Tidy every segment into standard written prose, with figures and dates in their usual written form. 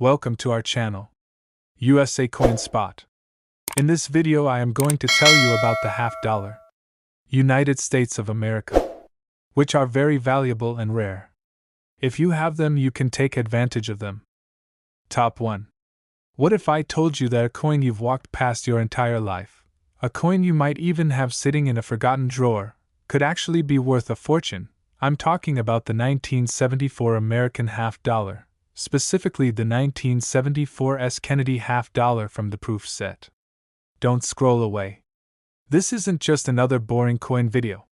Welcome to our channel, USA Coin Spot. In this video I am going to tell you about the $50 United States of America, which are very valuable and rare. If you have them, you can take advantage of them. Top 1. What if I told you that a coin you've walked past your entire life, a coin you might even have sitting in a forgotten drawer, could actually be worth a fortune? I'm talking about the 1974 American $50, specifically the 1974 S. Kennedy $50 from the proof set. Don't scroll away. This isn't just another boring coin video.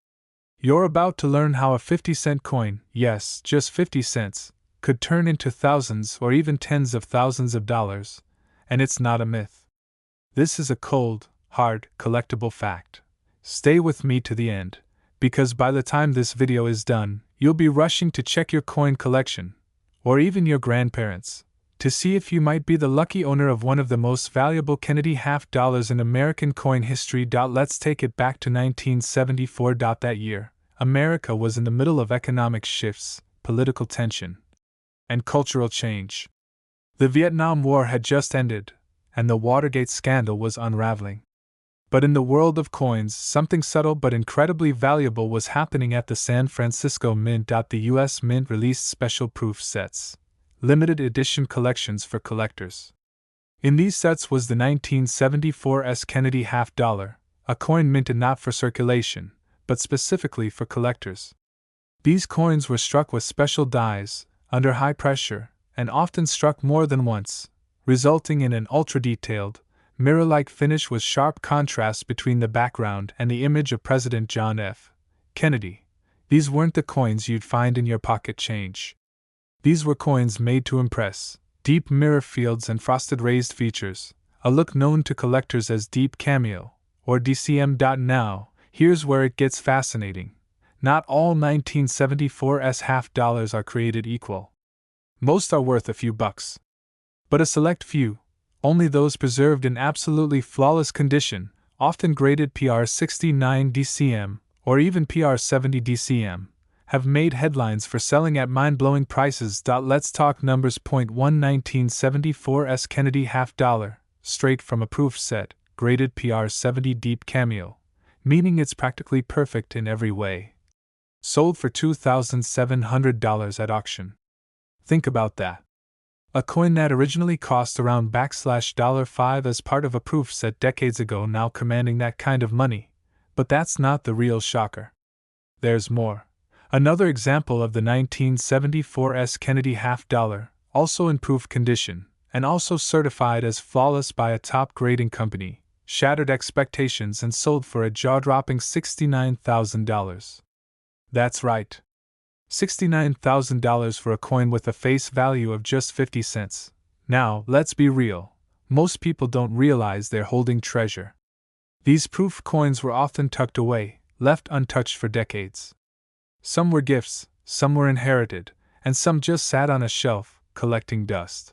You're about to learn how a 50-cent coin, yes, just 50 cents, could turn into thousands or even tens of thousands of dollars, and it's not a myth. This is a cold, hard, collectible fact. Stay with me to the end, because by the time this video is done, you'll be rushing to check your coin collection, or even your grandparents', to see if you might be the lucky owner of one of the most valuable Kennedy $50 in American coin history. Let's take it back to 1974. That year, America was in the middle of economic shifts, political tension, and cultural change. The Vietnam War had just ended, and the Watergate scandal was unraveling. But in the world of coins, something subtle but incredibly valuable was happening at the San Francisco Mint. The U.S. Mint released special proof sets, limited edition collections for collectors. In these sets was the 1974 S. Kennedy $50, a coin minted not for circulation, but specifically for collectors. These coins were struck with special dies, under high pressure, and often struck more than once, resulting in an ultra-detailed, mirror-like finish with sharp contrast between the background and the image of President John F. Kennedy. These weren't the coins you'd find in your pocket change. These were coins made to impress, deep mirror fields and frosted raised features, a look known to collectors as deep cameo, or DCM. Now, here's where it gets fascinating. Not all 1974 S $50 are created equal. Most are worth a few bucks. But a select few, only those preserved in absolutely flawless condition, often graded PR 69 DCM, or even PR 70 DCM, have made headlines for selling at mind-blowing prices. Let's talk numbers. 1 1974 S. Kennedy $50, straight from a proof set, graded PR 70 deep cameo, meaning it's practically perfect in every way. Sold for $2,700 at auction. Think about that. A coin that originally cost around $5 as part of a proof set decades ago now commanding that kind of money. But that's not the real shocker. There's more. Another example of the 1974 S. Kennedy $50, also in proof condition, and also certified as flawless by a top grading company, shattered expectations and sold for a jaw-dropping $69,000. That's right. $69,000 for a coin with a face value of just 50 cents. Now, let's be real. Most people don't realize they're holding treasure. These proof coins were often tucked away, left untouched for decades. Some were gifts, some were inherited, and some just sat on a shelf, collecting dust.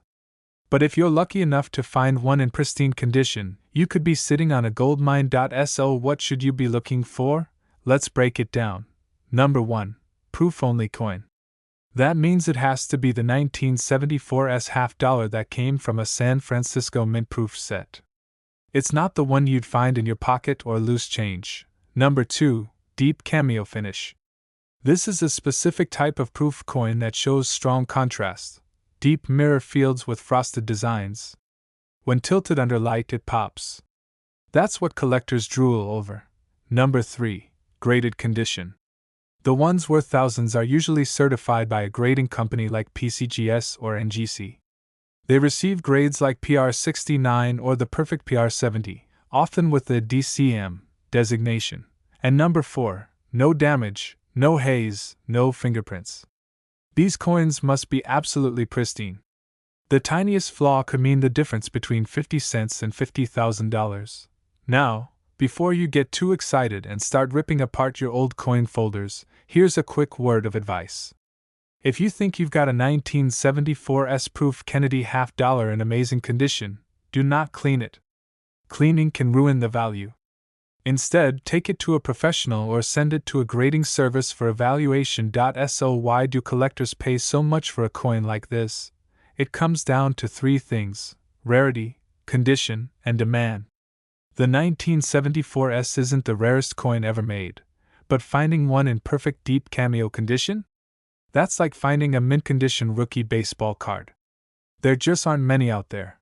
But if you're lucky enough to find one in pristine condition, you could be sitting on a goldmine. So what should you be looking for? Let's break it down. Number 1. Proof-only coin. That means it has to be the 1974 S. $50 that came from a San Francisco Mint proof set. It's not the one you'd find in your pocket or loose change. Number 2. Deep cameo finish. This is a specific type of proof coin that shows strong contrast, deep mirror fields with frosted designs. When tilted under light, it pops. That's what collectors drool over. Number 3. Graded condition. The ones worth thousands are usually certified by a grading company like PCGS or NGC. They receive grades like PR 69 or the perfect PR 70, often with the DCM designation. And number 4, no damage, no haze, no fingerprints. These coins must be absolutely pristine. The tiniest flaw could mean the difference between 50 cents and $50,000. Now, before you get too excited and start ripping apart your old coin folders, here's a quick word of advice. If you think you've got a 1974 S proof Kennedy $50 in amazing condition, do not clean it. Cleaning can ruin the value. Instead, take it to a professional or send it to a grading service for evaluation. So why do collectors pay so much for a coin like this? it comes down to three things: rarity, condition, and demand. The 1974S isn't the rarest coin ever made, but finding one in perfect deep cameo condition? That's like finding a mint-condition rookie baseball card. There just aren't many out there.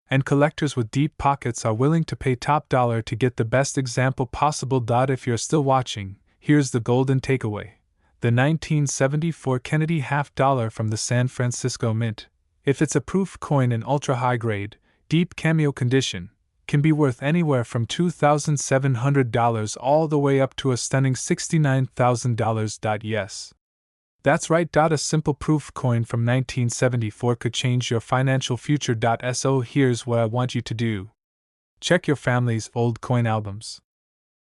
And collectors with deep pockets are willing to pay top dollar to get the best example possible. If you're still watching, here's the golden takeaway. The 1974 Kennedy $50 from the San Francisco Mint, if it's a proof coin in ultra-high grade, deep cameo condition, can be worth anywhere from $2,700 all the way up to a stunning $69,000. Yes. That's right. A simple proof coin from 1974 could change your financial future. So here's what I want you to do. Check your family's old coin albums.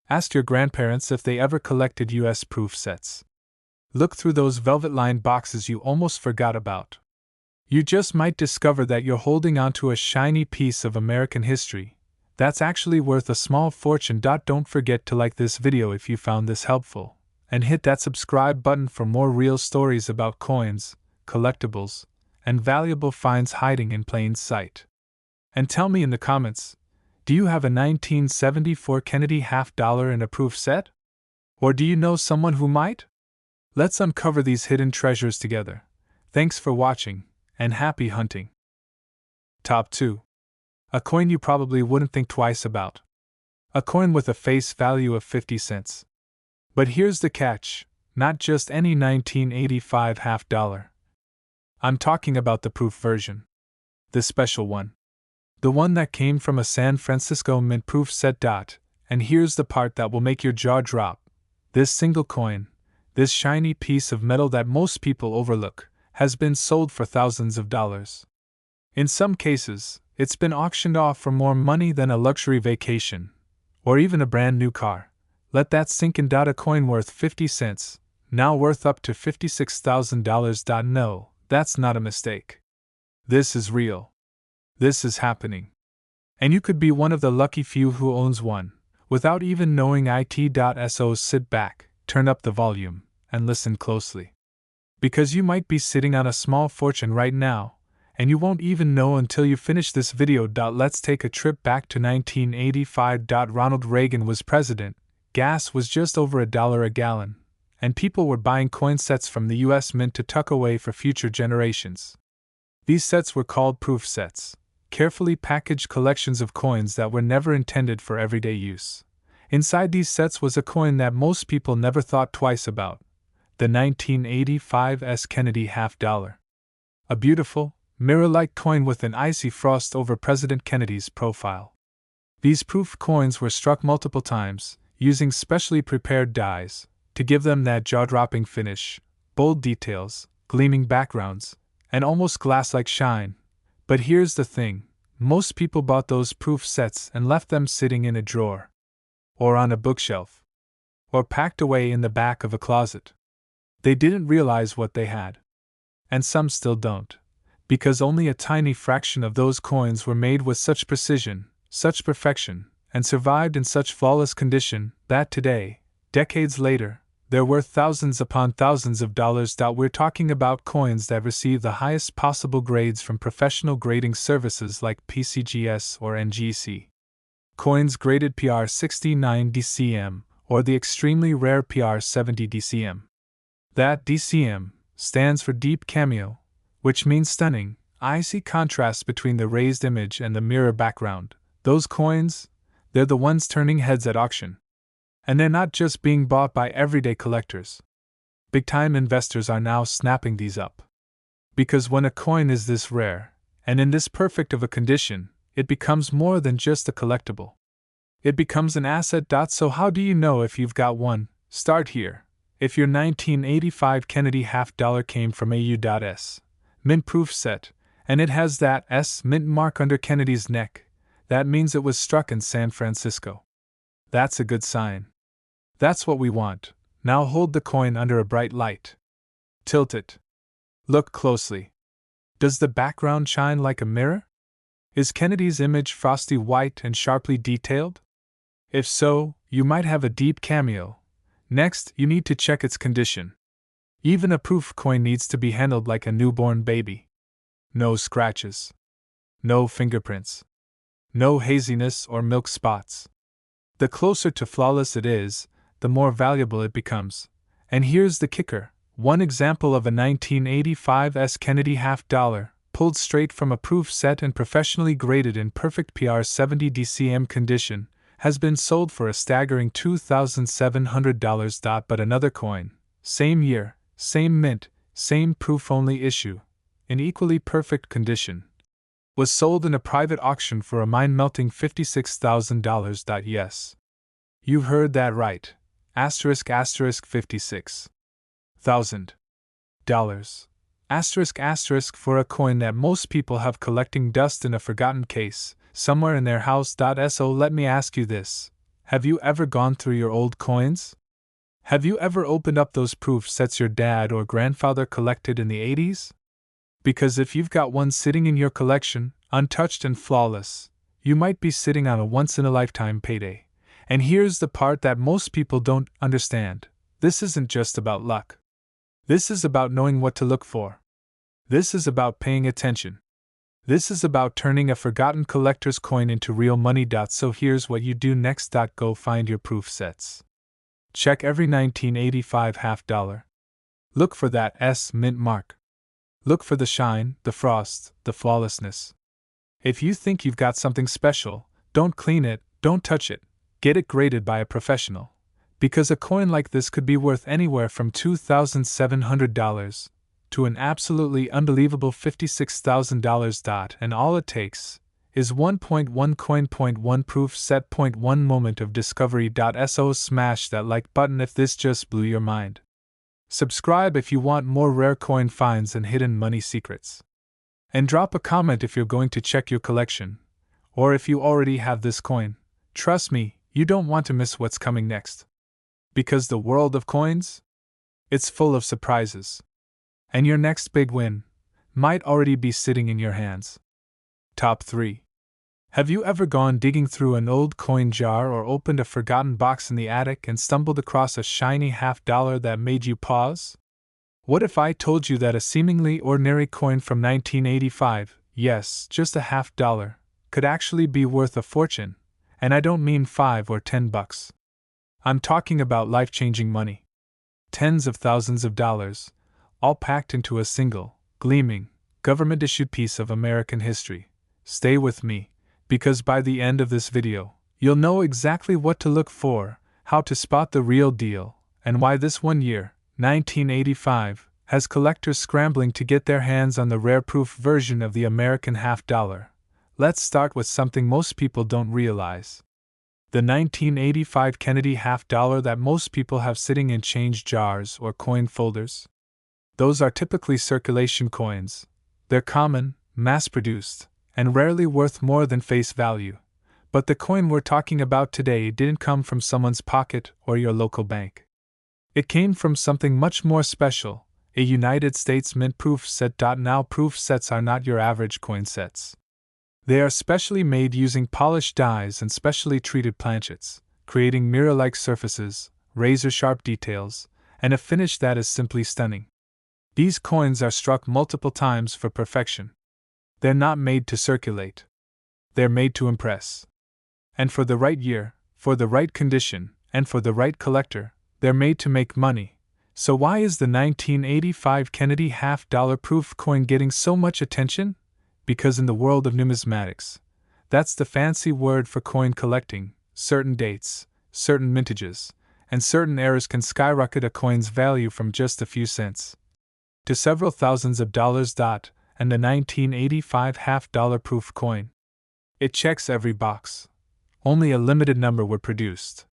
Ask your grandparents if they ever collected US proof sets. Look through those velvet-lined boxes you almost forgot about. You just might discover that you're holding onto a shiny piece of American history that's actually worth a small fortune. Don't forget to like this video if you found this helpful, and hit that subscribe button for more real stories about coins, collectibles, and valuable finds hiding in plain sight. And tell me in the comments, do you have a 1974 Kennedy $50 in a proof set? Or do you know someone who might? Let's uncover these hidden treasures together. Thanks for watching, and happy hunting. Top 2. A coin you probably wouldn't think twice about. A coin with a face value of 50 cents. But here's the catch, not just any 1985 $50. I'm talking about the proof version. The special one. The one that came from a San Francisco Mint proof set. And here's the part that will make your jaw drop. This single coin, this shiny piece of metal that most people overlook, has been sold for thousands of dollars. In some cases, it's been auctioned off for more money than a luxury vacation, or even a brand new car. Let that sink in. A coin worth 50 cents, now worth up to $56,000. No, that's not a mistake. This is real. This is happening. And you could be one of the lucky few who owns one, without even knowing it. So sit back, turn up the volume, and listen closely. Because you might be sitting on a small fortune right now, and you won't even know until you finish this video. Let's take a trip back to 1985. Ronald Reagan was president, gas was just over $1 a gallon, and people were buying coin sets from the US Mint to tuck away for future generations. These sets were called proof sets, carefully packaged collections of coins that were never intended for everyday use. Inside these sets was a coin that most people never thought twice about, the 1985 Kennedy $50. A beautiful, mirror-like coin with an icy frost over President Kennedy's profile. These proof coins were struck multiple times, using specially prepared dies, to give them that jaw-dropping finish, bold details, gleaming backgrounds, and almost glass-like shine. But here's the thing, most people bought those proof sets and left them sitting in a drawer, or on a bookshelf, or packed away in the back of a closet. They didn't realize what they had. And some still don't, because only a tiny fraction of those coins were made with such precision, such perfection, and survived in such flawless condition that today, decades later, they're worth thousands upon thousands of dollars. We're talking about coins that receive the highest possible grades from professional grading services like PCGS or NGC. Coins graded PR 69 DCM, or the extremely rare PR 70 DCM. That DCM stands for Deep Cameo, which means stunning, icy contrast between the raised image and the mirror background. Those coins, they're the ones turning heads at auction. And they're not just being bought by everyday collectors. Big-time investors are now snapping these up. Because when a coin is this rare, and in this perfect of a condition, it becomes more than just a collectible. It becomes an asset. So how do you know if you've got one? Start here. If your 1985 Kennedy $50 came from AU.S. Mint proof set, and it has that S mint mark under Kennedy's neck, that means it was struck in San Francisco. That's a good sign. That's what we want. Now hold the coin under a bright light. Tilt it. Look closely. Does the background shine like a mirror? Is Kennedy's image frosty white and sharply detailed? If so, you might have a deep cameo. Next, you need to check its condition. Even a proof coin needs to be handled like a newborn baby. No scratches. No fingerprints. No haziness or milk spots. The closer to flawless it is, the more valuable it becomes. And here's the kicker. One example of a 1985 Kennedy half dollar, pulled straight from a proof set and professionally graded in perfect PR 70 DCM condition, has been sold for a staggering $2,700. But another coin, same year, same mint, same proof-only issue, in equally perfect condition, was sold in a private auction for a mind-melting $56,000. Yes. You heard that right. $56,000. For a coin that most people have collecting dust in a forgotten case, somewhere in their house. So let me ask you this. Have you ever gone through your old coins? Have you ever opened up those proof sets your dad or grandfather collected in the 80s? Because if you've got one sitting in your collection, untouched and flawless, you might be sitting on a once-in-a-lifetime payday. And here's the part that most people don't understand. This isn't just about luck. This is about knowing what to look for. This is about paying attention. This is about turning a forgotten collector's coin into real money. So here's what you do next. Go find your proof sets. Check every 1985 half dollar. Look for that S mint mark. Look for the shine, the frost, the flawlessness. If you think you've got something special, don't clean it, don't touch it. Get it graded by a professional. Because a coin like this could be worth anywhere from $2,700 to an absolutely unbelievable $56,000. And all it takes is 1.1 coin, 0.1 proof set, 0.1 moment of discovery. So smash that like button if this just blew your mind. Subscribe if you want more rare coin finds and hidden money secrets. And drop a comment if you're going to check your collection, or if you already have this coin. Trust me, you don't want to miss what's coming next. Because the world of coins? It's full of surprises. And your next big win might already be sitting in your hands. Top 3. Have you ever gone digging through an old coin jar or opened a forgotten box in the attic and stumbled across a shiny half dollar that made you pause? What if I told you that a seemingly ordinary coin from 1985, yes, just a half dollar, could actually be worth a fortune? And I don't mean $5 or $10. I'm talking about life-changing money. Tens of thousands of dollars, all packed into a single, gleaming, government-issued piece of American history. Stay with me, because by the end of this video, you'll know exactly what to look for, how to spot the real deal, and why this one year, 1985, has collectors scrambling to get their hands on the rare proof version of the American half dollar. Let's start with something most people don't realize. The 1985 Kennedy half dollar that most people have sitting in change jars or coin folders. Those are typically circulation coins. They're common, mass-produced, and rarely worth more than face value. But the coin we're talking about today didn't come from someone's pocket or your local bank. It came from something much more special, a United States mint proof set. Now proof sets are not your average coin sets. They are specially made using polished dies and specially treated planchets, creating mirror-like surfaces, razor-sharp details, and a finish that is simply stunning. These coins are struck multiple times for perfection. They're not made to circulate. They're made to impress. And for the right year, for the right condition, and for the right collector, they're made to make money. So why is the 1985 Kennedy half dollar proof coin getting so much attention? Because in the world of numismatics, that's the fancy word for coin collecting, certain dates, certain mintages, and certain eras can skyrocket a coin's value from just a few cents to several thousands of dollars. And the 1985 half dollar proof coin. It checks every box. Only a limited number were produced.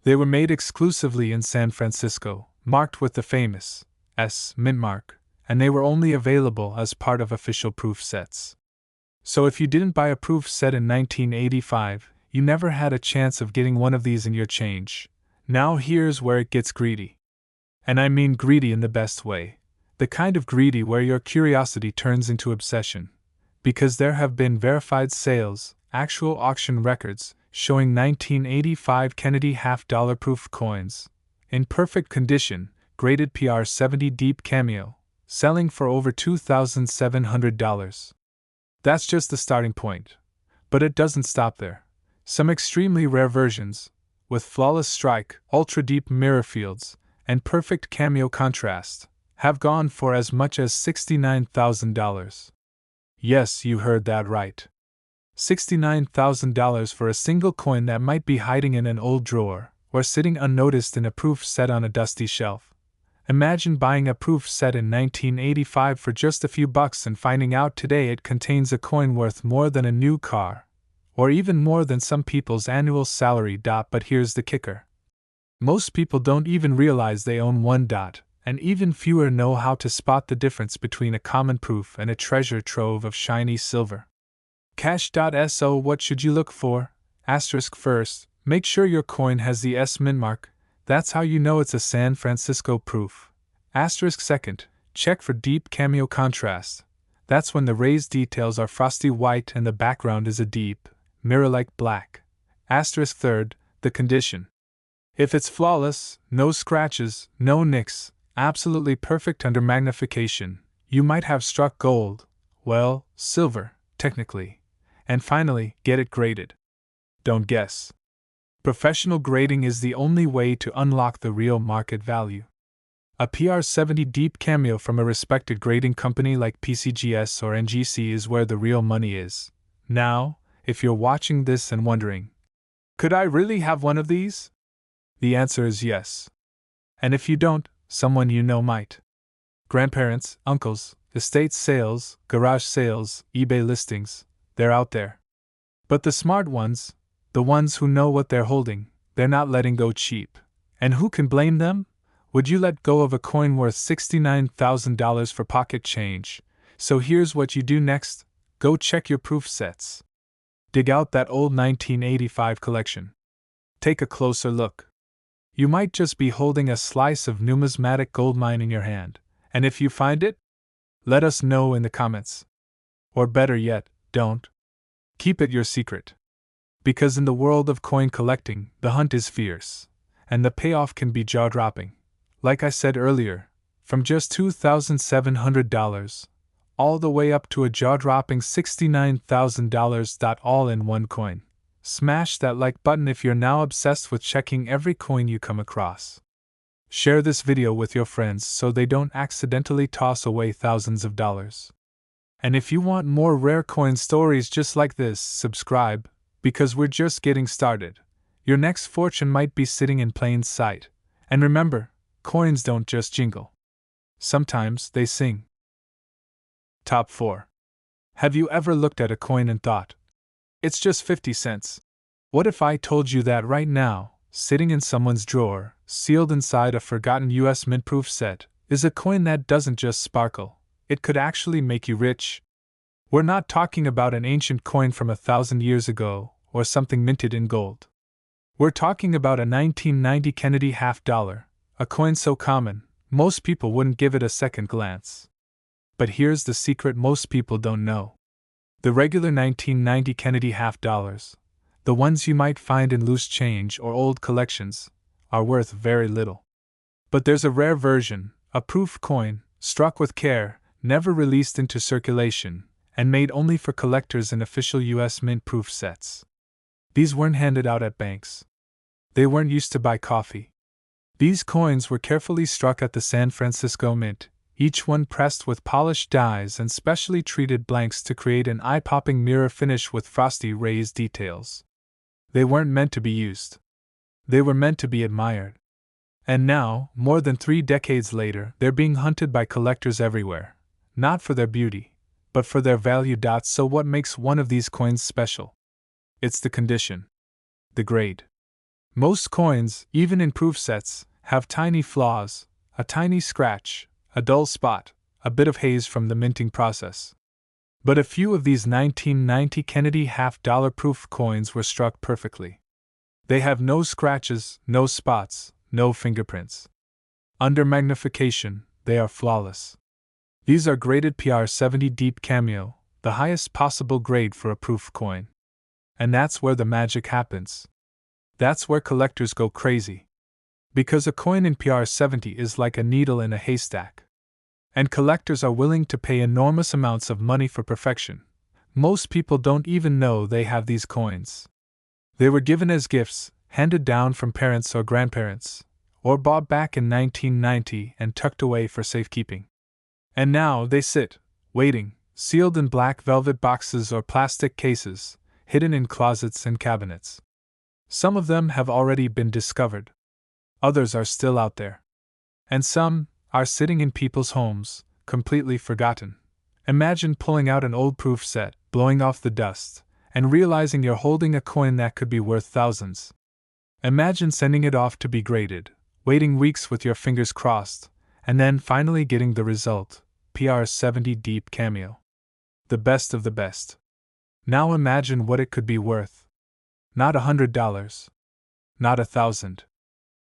They were made exclusively in San Francisco, marked with the famous S mint mark, and they were only available as part of official proof sets. So if you didn't buy a proof set in 1985, you never had a chance of getting one of these in your change. Now here's where it gets greedy. And I mean greedy in the best way. The kind of greedy where your curiosity turns into obsession. Because there have been verified sales, actual auction records, showing 1985 Kennedy half dollar proof coins, in perfect condition, graded PR 70 deep cameo, selling for over $2,700. That's just the starting point. But it doesn't stop there. Some extremely rare versions, with flawless strike, ultra-deep mirror fields, and perfect cameo contrast, have gone for as much as $69,000. Yes, you heard that right. $69,000 for a single coin that might be hiding in an old drawer, or sitting unnoticed in a proof set on a dusty shelf. Imagine buying a proof set in 1985 for just a few bucks and finding out today it contains a coin worth more than a new car, or even more than some people's annual salary. But here's the kicker. Most people don't even realize they own one. And even fewer know how to spot the difference between a common proof and a treasure trove of shiny silver. Cash.so. What should you look for? First, make sure your coin has the S mint mark. That's how you know it's a San Francisco proof. Second, check for deep cameo contrast. That's when the raised details are frosty white and the background is a deep, mirror-like black. Third, the condition. If it's flawless, no scratches, no nicks, absolutely perfect under magnification, you might have struck gold, well, silver, technically. And finally, get it graded. Don't guess. Professional grading is the only way to unlock the real market value. A PR70 deep cameo from a respected grading company like PCGS or NGC is where the real money is. Now, if you're watching this and wondering, could I really have one of these? The answer is yes. And if you don't, someone you know might. Grandparents, uncles, estate sales, garage sales, eBay listings, they're out there. But the smart ones, the ones who know what they're holding, they're not letting go cheap. And who can blame them? Would you let go of a coin worth $69,000 for pocket change? So here's what you do next. Go check your proof sets. Dig out that old 1985 collection. Take a closer look. You might just be holding a slice of numismatic goldmine in your hand, and if you find it, let us know in the comments. Or better yet, don't. Keep it your secret. Because in the world of coin collecting, the hunt is fierce, and the payoff can be jaw-dropping. Like I said earlier, from just $2,700, all the way up to a jaw-dropping $69,000. All in one coin. Smash that like button if you're now obsessed with checking every coin you come across. Share this video with your friends so they don't accidentally toss away thousands of dollars. And if you want more rare coin stories just like this, subscribe, because we're just getting started. Your next fortune might be sitting in plain sight. And remember, coins don't just jingle. Sometimes they sing. Top 4. Have you ever looked at a coin and thought, it's just 50 cents? What if I told you that right now, sitting in someone's drawer, sealed inside a forgotten US mint proof set, is a coin that doesn't just sparkle, it could actually make you rich? We're not talking about an ancient coin from 1,000 years ago, or something minted in gold. We're talking about a 1990 Kennedy $50, a coin so common, most people wouldn't give it a second glance. But here's the secret most people don't know. The regular 1990 Kennedy $50, the ones you might find in loose change or old collections, are worth very little. But there's a rare version, a proof coin, struck with care, never released into circulation, and made only for collectors in official US mint proof sets. These weren't handed out at banks. They weren't used to buy coffee. These coins were carefully struck at the San Francisco Mint, each one pressed with polished dies and specially treated blanks to create an eye-popping mirror finish with frosty raised details. They weren't meant to be used. They were meant to be admired. And now, more than 3 decades later, they're being hunted by collectors everywhere, not for their beauty, but for their value. So what makes one of these coins special? It's the condition. The grade. Most coins, even in proof sets, have tiny flaws, a tiny scratch, a dull spot, a bit of haze from the minting process. But a few of these 1990 Kennedy $50 proof coins were struck perfectly. They have no scratches, no spots, no fingerprints. Under magnification, they are flawless. These are graded PR70 Deep Cameo, the highest possible grade for a proof coin. And that's where the magic happens. That's where collectors go crazy. Because a coin in PR70 is like a needle in a haystack. And collectors are willing to pay enormous amounts of money for perfection. Most people don't even know they have these coins. They were given as gifts, handed down from parents or grandparents, or bought back in 1990 and tucked away for safekeeping. And now they sit, waiting, sealed in black velvet boxes or plastic cases, hidden in closets and cabinets. Some of them have already been discovered. Others are still out there. And some are sitting in people's homes, completely forgotten. Imagine pulling out an old proof set, blowing off the dust, and realizing you're holding a coin that could be worth thousands. Imagine sending it off to be graded, waiting weeks with your fingers crossed, and then finally getting the result, PR70 Deep Cameo. The best of the best. Now imagine what it could be worth. Not $100. Not $1,000.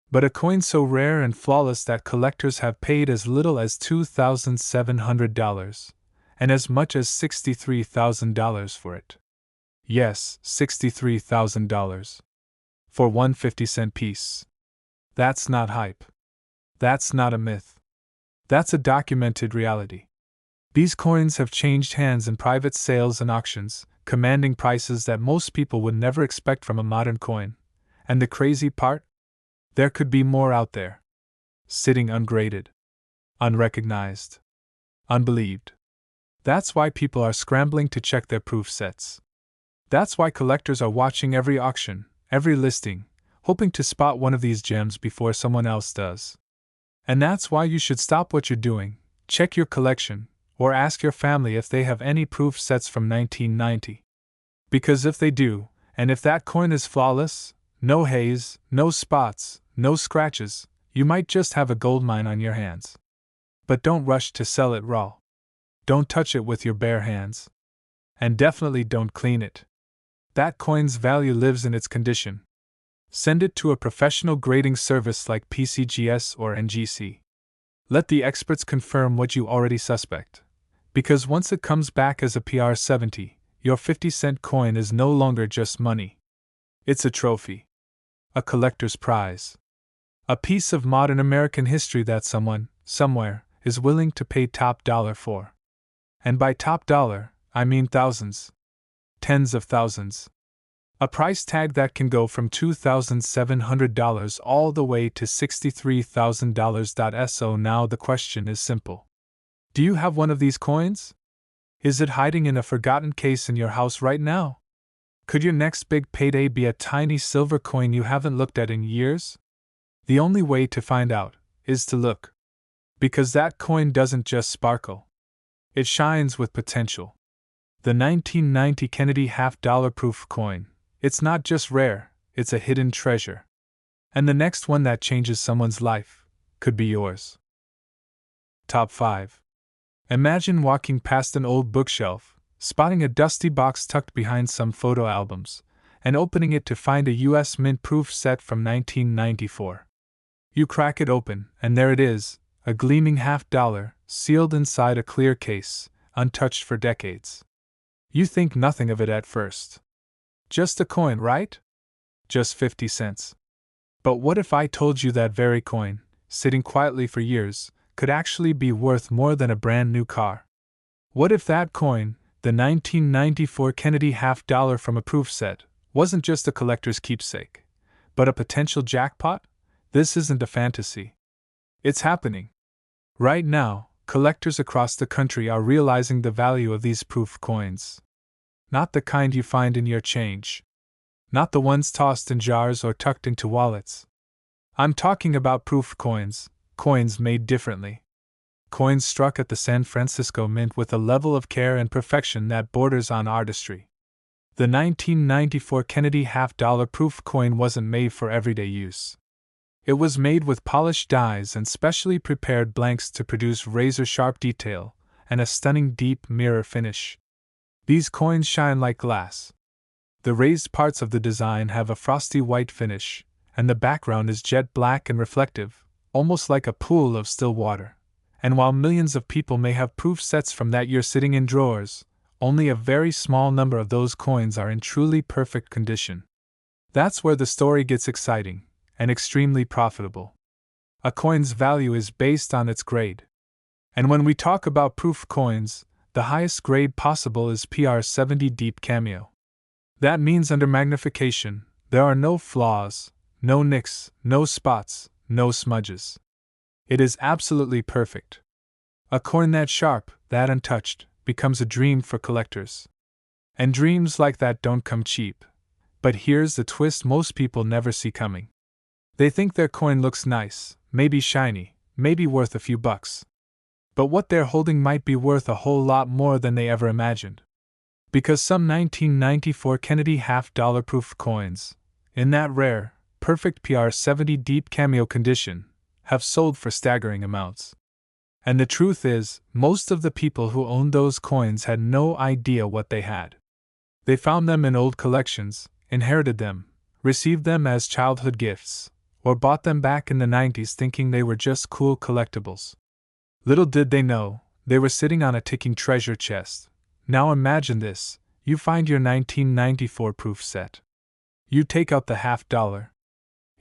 But a coin so rare and flawless that collectors have paid as little as $2,700, and as much as $63,000 for it. Yes, $63,000. For one 50-cent piece. That's not hype. That's not a myth. That's a documented reality. These coins have changed hands in private sales and auctions, commanding prices that most people would never expect from a modern coin. And the crazy part? There could be more out there. Sitting ungraded. Unrecognized. Unbelieved. That's why people are scrambling to check their proof sets. That's why collectors are watching every auction, every listing, hoping to spot one of these gems before someone else does. And that's why you should stop what you're doing, check your collection, or ask your family if they have any proof sets from 1990. Because if they do, and if that coin is flawless, no haze, no spots, no scratches, you might just have a goldmine on your hands. But don't rush to sell it raw. Don't touch it with your bare hands. And definitely don't clean it. That coin's value lives in its condition. Send it to a professional grading service like PCGS or NGC. Let the experts confirm what you already suspect. Because once it comes back as a PR70, your 50-cent coin is no longer just money. It's a trophy. A collector's prize. A piece of modern American history that someone, somewhere, is willing to pay top dollar for. And by top dollar, I mean thousands. Tens of thousands. A price tag that can go from $2,700 all the way to $63,000. So now the question is simple. Do you have one of these coins? Is it hiding in a forgotten case in your house right now? Could your next big payday be a tiny silver coin you haven't looked at in years? The only way to find out is to look. Because that coin doesn't just sparkle. It shines with potential. The 1990 Kennedy $50 proof coin. It's not just rare, it's a hidden treasure. And the next one that changes someone's life could be yours. Top 5. Imagine walking past an old bookshelf, spotting a dusty box tucked behind some photo albums, and opening it to find a US Mint proof set from 1994. You crack it open, and there it is, a gleaming $50, sealed inside a clear case, untouched for decades. You think nothing of it at first. Just a coin, right? Just 50 cents. But what if I told you that very coin, sitting quietly for years, could actually be worth more than a brand new car? What if that coin, the 1994 Kennedy $50 from a proof set, wasn't just a collector's keepsake, but a potential jackpot? This isn't a fantasy. It's happening. Right now, collectors across the country are realizing the value of these proof coins. Not the kind you find in your change. Not the ones tossed in jars or tucked into wallets. I'm talking about proof coins, coins made differently. Coins struck at the San Francisco Mint with a level of care and perfection that borders on artistry. The 1994 Kennedy $50 proof coin wasn't made for everyday use. It was made with polished dies and specially prepared blanks to produce razor-sharp detail and a stunning deep mirror finish. These coins shine like glass. The raised parts of the design have a frosty white finish, and the background is jet black and reflective, almost like a pool of still water. And while millions of people may have proof sets from that year sitting in drawers, only a very small number of those coins are in truly perfect condition. That's where the story gets exciting and extremely profitable. A coin's value is based on its grade. And when we talk about proof coins, the highest grade possible is PR70 Deep Cameo. That means under magnification, there are no flaws, no nicks, no spots, no smudges. It is absolutely perfect. A coin that sharp, that untouched, becomes a dream for collectors. And dreams like that don't come cheap. But here's the twist most people never see coming. They think their coin looks nice, maybe shiny, maybe worth a few bucks. But what they're holding might be worth a whole lot more than they ever imagined. Because some 1994 Kennedy half-dollar proof coins, in that rare, perfect PR70 Deep Cameo condition, have sold for staggering amounts. And the truth is, most of the people who owned those coins had no idea what they had. They found them in old collections, inherited them, received them as childhood gifts, or bought them back in the 90s thinking they were just cool collectibles. Little did they know, they were sitting on a ticking treasure chest. Now imagine this, you find your 1994 proof set. You take out the half-dollar.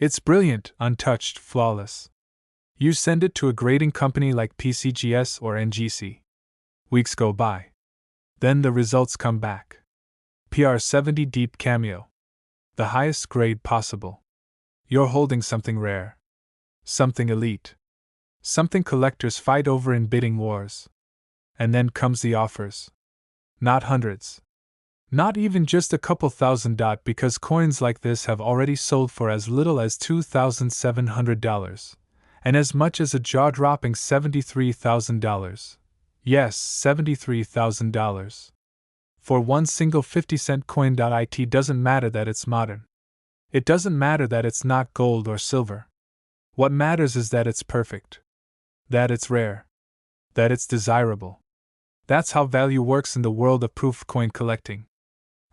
It's brilliant, untouched, flawless. You send it to a grading company like PCGS or NGC. Weeks go by. Then the results come back. PR70 Deep Cameo. The highest grade possible. You're holding something rare. Something elite. Something collectors fight over in bidding wars. And then comes the offers. Not hundreds. Not even just a couple thousand, because coins like this have already sold for as little as $2,700, and as much as a jaw-dropping $73,000. Yes, $73,000. For one single 50-cent coin. It doesn't matter that it's modern. It doesn't matter that it's not gold or silver. What matters is that it's perfect. That it's rare. That it's desirable. That's how value works in the world of proof coin collecting.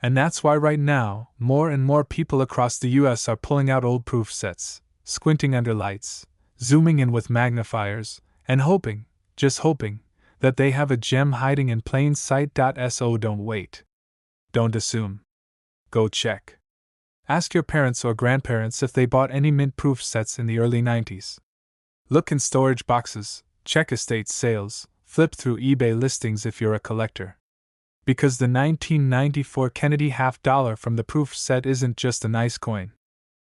And that's why right now, more and more people across the US are pulling out old proof sets, squinting under lights, zooming in with magnifiers, and hoping, just hoping, that they have a gem hiding in plain sight. So don't wait. Don't assume. Go check. Ask your parents or grandparents if they bought any mint-proof sets in the early 90s. Look in storage boxes, check estate sales, flip through eBay listings if you're a collector. Because the 1994 Kennedy half-dollar from the proof set isn't just a nice coin.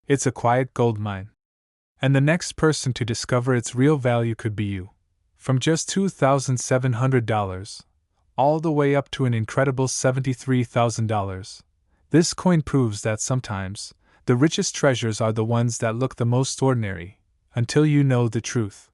It's a quiet gold mine. And the next person to discover its real value could be you. From just $2,700, all the way up to an incredible $73,000. This coin proves that sometimes, the richest treasures are the ones that look the most ordinary, until you know the truth.